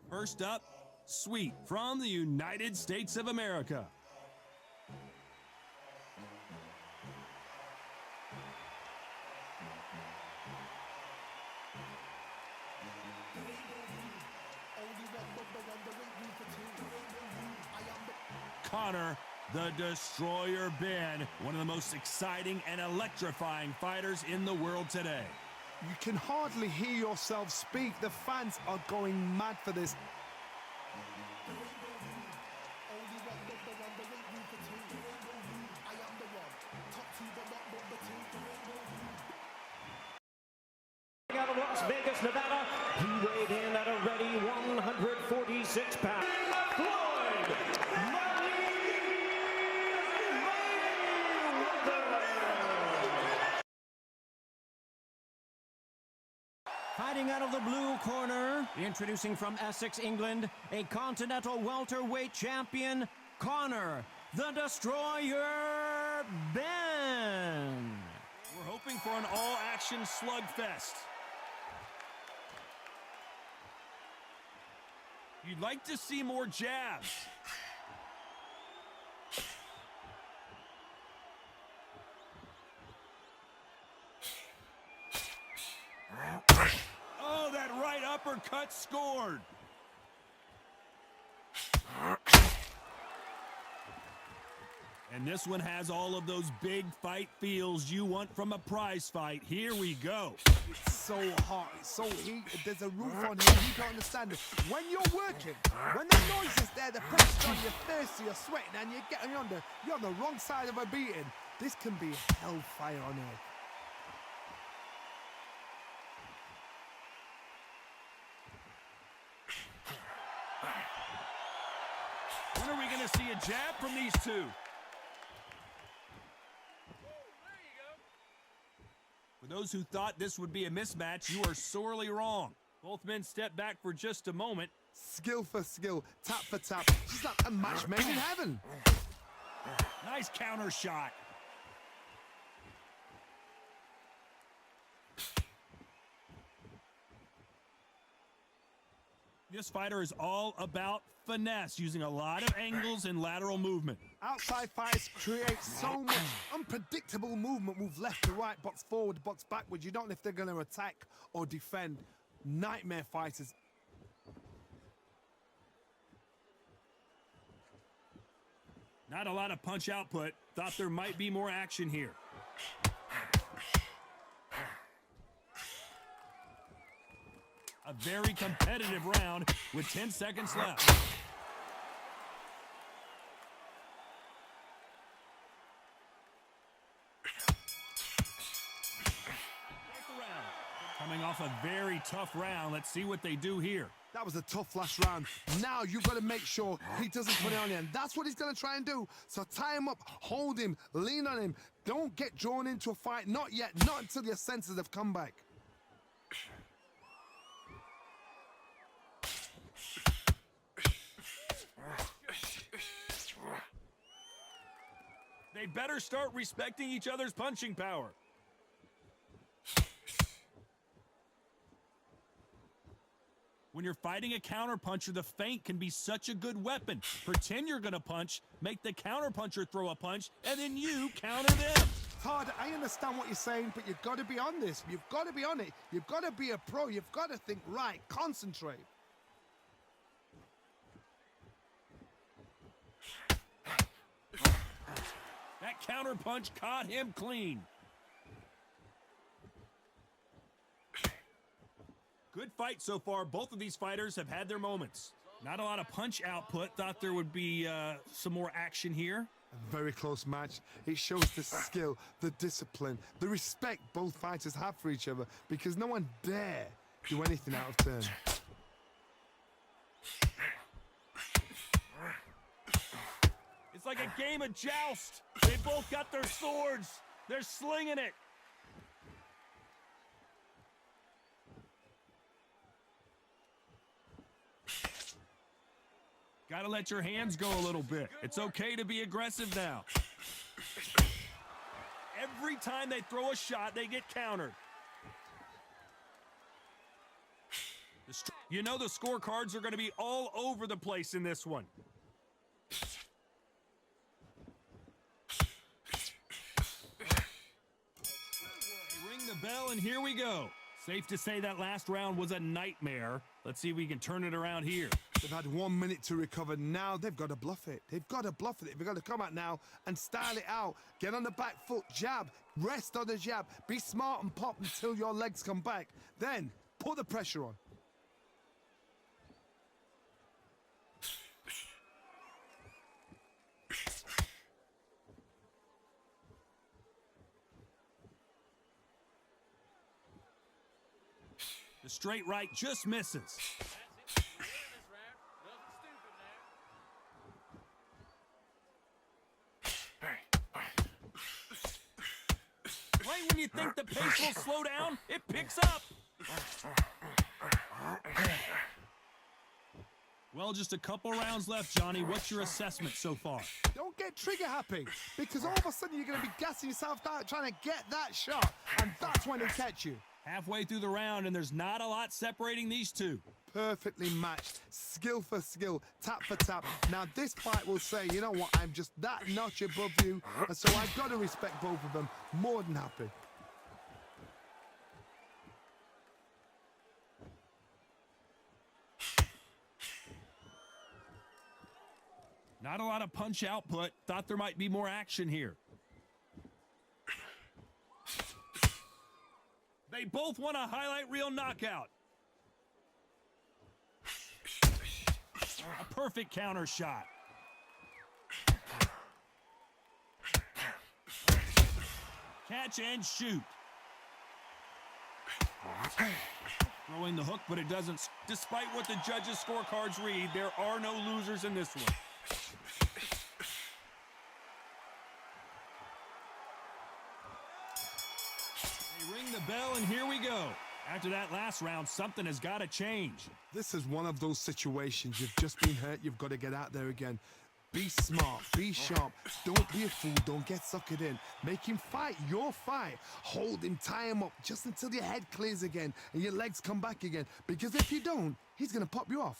First up, Sweet from the United States of America. Conor, the Destroyer Ben, one of the most exciting and electrifying fighters in the world today. You can hardly hear yourself speak. The fans are going mad for this. Out of Las Vegas, Nevada, he weighed in at a ready 146 pounds. Floyd, Mayweather. Fighting out of the blue corner, introducing from Essex, England, a continental welterweight champion, Conor, the Destroyer Ben. We're hoping for an all-action slugfest. You'd like to see more jabs. Oh, that right uppercut scored. And this one has all of those big fight feels you want from a prize fight. Here we go. It's so hot, it's so heated, there's a roof on here, you don't understand it. When you're working, when the noise is there, the pressure's on, you're thirsty, you're sweating, and you're on the wrong side of a beating, this can be hellfire on earth. When are we going to see a jab from these two? For those who thought this would be a mismatch, you are sorely wrong. Both men step back for just a moment. Skill for skill, tap for tap, just like a match made in heaven. Nice counter shot. This fighter is all about finesse, using a lot of angles and lateral movement. Outside fighters create so much unpredictable movement, move left to right, box forward, box backwards. You don't know if they're going to attack or defend. Nightmare fighters. Not a lot of punch output. Thought there might be more action here. A very competitive round with 10 seconds left. Coming off a very tough round. Let's see what they do here. That was a tough last round. Now you've got to make sure he doesn't put it on you, and that's what he's going to try and do. So tie him up, hold him, lean on him. Don't get drawn into a fight. Not yet. Not until your senses have come back. They better start respecting each other's punching power. When you're fighting a counterpuncher, the feint can be such a good weapon. Pretend you're going to punch, make the counterpuncher throw a punch, and then you counter them. Todd, I understand what you're saying, but you've got to be on this. You've got to be on it. You've got to be a pro. You've got to think right, concentrate. That counterpunch caught him clean. Good fight so far. Both of these fighters have had their moments. Not a lot of punch output. Thought there would be some more action here. A very close match. It shows the skill, the discipline, the respect both fighters have for each other, because no one dare do anything out of turn. It's like a game of joust. They both got their swords. They're slinging it. Got to let your hands go a little bit. It's okay to be aggressive now. Every time they throw a shot, they get countered. You know the scorecards are going to be all over the place in this one. Ring the bell, and here we go. Safe to say that last round was a nightmare. Let's see if we can turn it around here. They've had 1 minute to recover. Now they've got to bluff it. They've got to bluff it. They've got to come out now and style it out. Get on the back foot, jab, rest on the jab. Be smart and pop until your legs come back. Then put the pressure on. The straight right just misses. Right when you think the pace will slow down, it picks up. Well, just a couple rounds left, Johnny. What's your assessment so far? Don't get trigger happy, because all of a sudden you're going to be gassing yourself out trying to get that shot, and that's when they catch you. Halfway through the round, and there's not a lot separating these two. Perfectly matched, skill for skill, tap for tap. Now this fight will say, you know what, I'm just that notch above you, and so I've got to respect both of them. More than happy. Not a lot of punch output. Thought there might be more action here. They both want a highlight reel knockout. A perfect counter shot. Catch and shoot. Throwing the hook, but it doesn't. Despite what the judges' scorecards read, there are no losers in this one. Ring the bell, and here we go. After that last round, something has got to change. This is one of those situations. You've just been hurt. You've got to get out there again. Be smart. Be sharp. Don't be a fool. Don't get suckered in. Make him fight your fight. Hold him. Tie him up just until your head clears again and your legs come back again. Because if you don't, he's going to pop you off.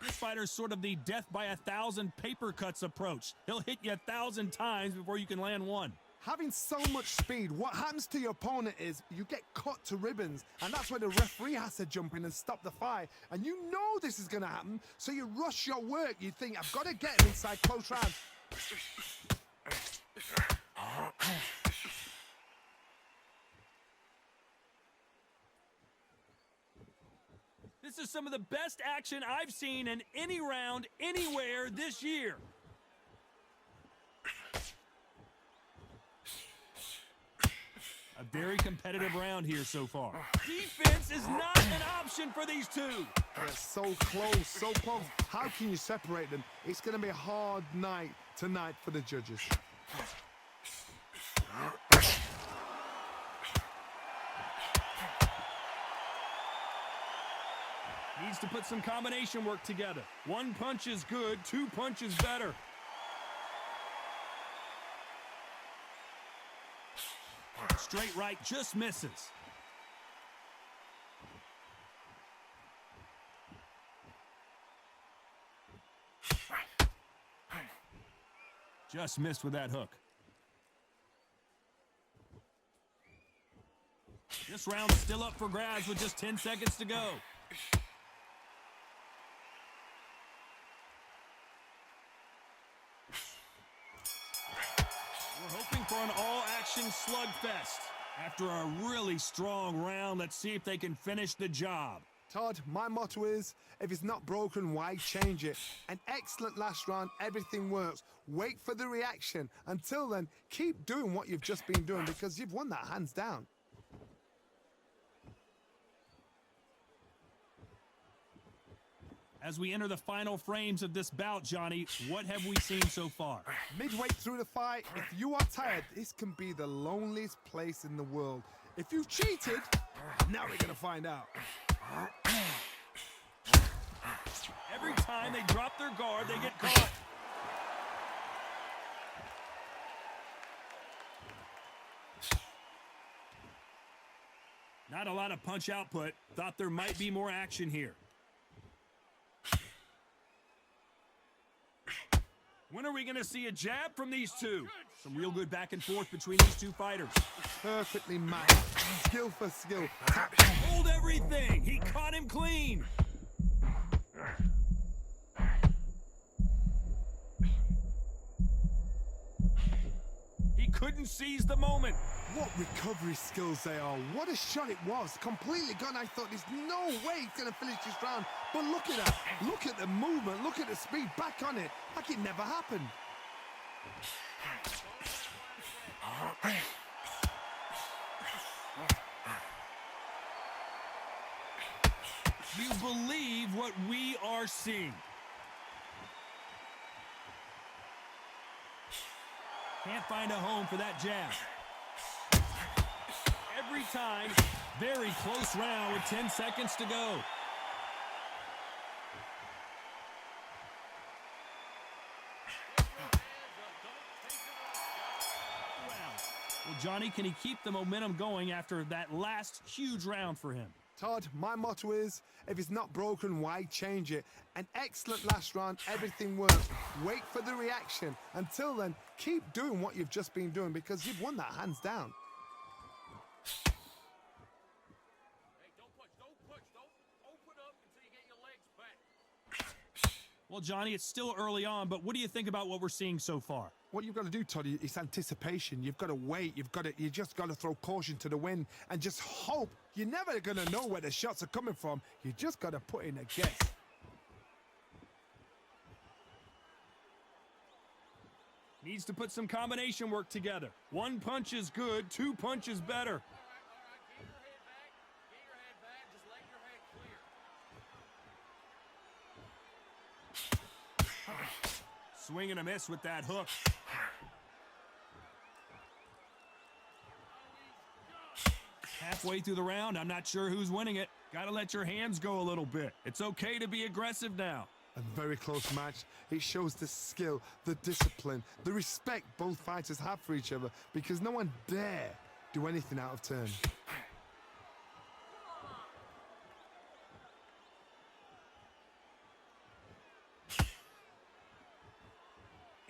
This fighter's sort of the death by 1,000 paper cuts approach. He'll hit you 1,000 times before you can land one. Having so much speed, what happens to your opponent is you get cut to ribbons, and that's where the referee has to jump in and stop the fight. And you know this is going to happen, so you rush your work. You think, I've got to get him inside close round. This is some of the best action I've seen in any round, anywhere this year. A very competitive round here so far. Defense is not an option for these two. They're so close, so close. How can you separate them? It's going to be a hard night tonight for the judges. Needs to put some combination work together. One punch is good, two punches better. Straight right just misses. Just missed with that hook. This round's still up for grabs with just 10 seconds to go. We're hoping for an all-action slugfest. After a really strong round, let's see if they can finish the job. Todd, my motto is, if it's not broken, why change it? An excellent last round, everything works. Wait for the reaction. Until then, keep doing what you've just been doing because you've won that hands down. As we enter the final frames of this bout, Johnny, what have we seen so far? Midway through the fight, if you are tired, this can be the loneliest place in the world. If you've cheated, now we're gonna find out. Every time they drop their guard, they get caught. Not a lot of punch output. Thought there might be more action here. When are we going to see a jab from these two? Some real good back and forth between these two fighters. Perfectly matched. Skill for skill. Hold everything. He caught him clean. He couldn't seize the moment. What recovery skills they are. What a shot it was. Completely gone. I thought there's no way he's going to finish this round. But look at that. Look at the movement. Look at the speed. Back on it. Like it never happened. You believe what we are seeing. Can't find a home for that jab. Every time, very close round with 10 seconds to go. Well, Johnny, can he keep the momentum going after that last huge round for him? Todd, my motto is, if it's not broken, why change it? An excellent last round, everything worked. Wait for the reaction. Until then, keep doing what you've just been doing because you've won that hands down. Hey, don't push. Don't open up until you get your legs back. Well, Johnny, it's still early on, but what do you think about what we're seeing so far? What you've got to do, Todd, is anticipation. You've got to wait. You just got to throw caution to the wind and just hope. You're never going to know where the shots are coming from. You just got to put in a guess. Needs to put some combination work together. One punch is good, two punches better. All right. Get your head back. Get your head back. Just let your head clear. Swing and a miss with that hook. Halfway through the round, I'm not sure who's winning it. Got to let your hands go a little bit. It's okay to be aggressive now. A very close match. It shows the skill, the discipline, the respect both fighters have for each other because no one dare do anything out of turn.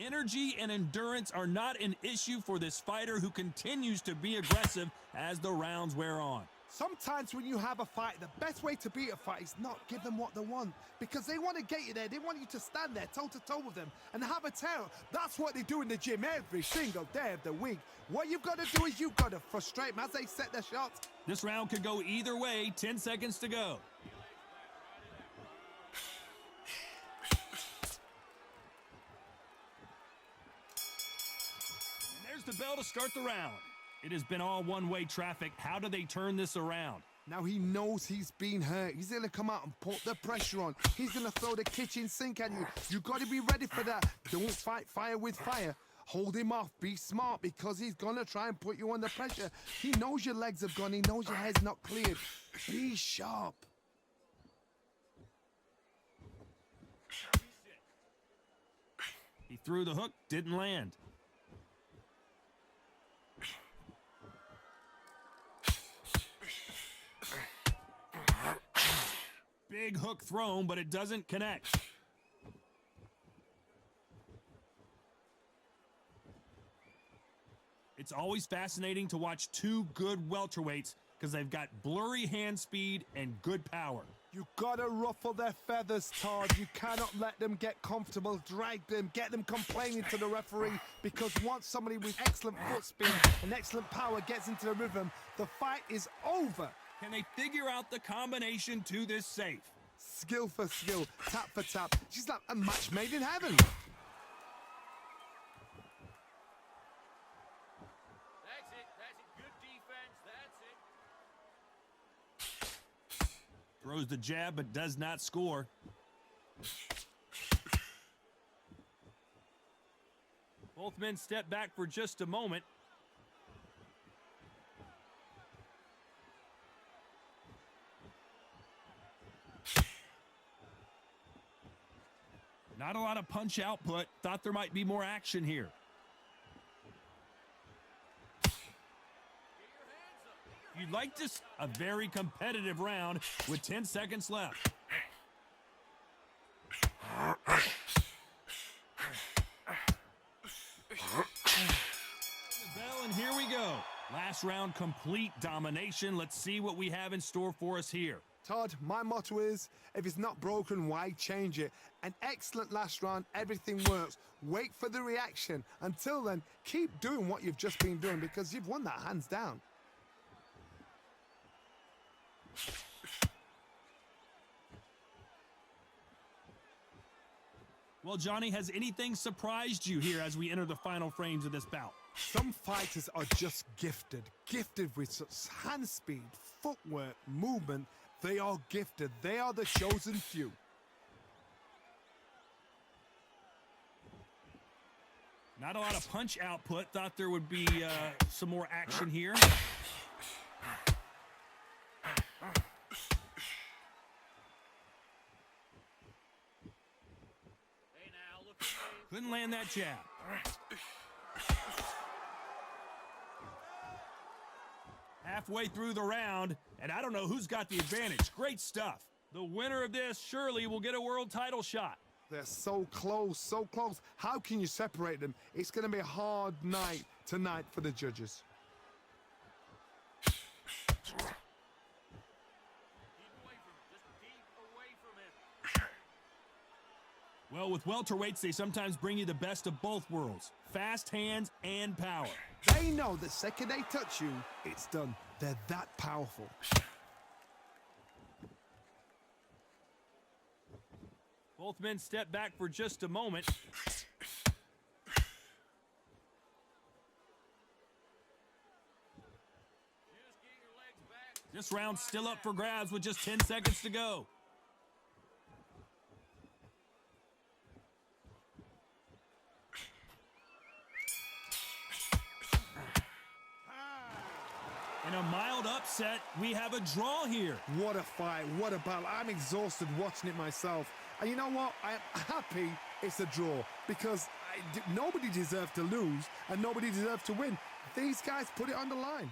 Energy and endurance are not an issue for this fighter who continues to be aggressive as the rounds wear on. Sometimes when you have a fight, the best way to beat a fight is not give them what they want because they want to get you there. They want you to stand there toe-to-toe with them and have a tear. That's what they do in the gym every single day of the week. What you've got to do is you've got to frustrate them as they set their shots. This round could go either way. 10 seconds to go. The bell to start the round. It has been all one-way traffic. How do they turn this around? Now he knows he's been hurt. He's going to come out and put the pressure on. He's going to throw the kitchen sink at you. You've got to be ready for that. Don't fight fire with fire. Hold him off. Be smart because he's going to try and put you under pressure. He knows your legs have gone. He knows your head's not cleared. Be sharp. He threw the hook, didn't land. Big hook thrown, but it doesn't connect. It's always fascinating to watch two good welterweights because they've got blurry hand speed and good power. You gotta ruffle their feathers, Todd. You cannot let them get comfortable, drag them, get them complaining to the referee because once somebody with excellent foot speed and excellent power gets into the rhythm, the fight is over. Can they figure out the combination to this safe? Skill for skill, tap for tap. She's like a match made in heaven. That's it. Good defense. That's it. Throws the jab, but does not score. Both men step back for just a moment. Not a lot of punch output. Thought there might be more action here. You'd I'd like to see a very competitive round with 10 seconds left. The bell, and here we go. Last round, complete domination. Let's see what we have in store for us here. Todd, my motto is, if it's not broken, why change it? An excellent last round, everything works. Wait for the reaction. Until then, keep doing what you've just been doing because you've won that hands down. Well, Johnny, has anything surprised you here as we enter the final frames of this bout? Some fighters are just gifted with such hand speed, footwork, movement. They are gifted. They are the chosen few. Not a lot of punch output. Thought there would be some more action here. Couldn't land that jab. Halfway through the round, and I don't know who's got the advantage. Great stuff. The winner of this surely will get a world title shot. They're so close, so close. How can you separate them? It's going to be a hard night tonight for the judges. Keep away from it. Just keep away from it. Well, with welterweights, they sometimes bring you the best of both worlds. Fast hands and power. They know the second they touch you, it's done. They're that powerful. Both men step back for just a moment. This round's still up for grabs with just 10 seconds to go. In a mild upset, we have a draw here. What a fight, what a battle. I'm exhausted watching it myself. And you know what? I'm happy it's a draw because nobody deserved to lose and nobody deserved to win. These guys put it on the line.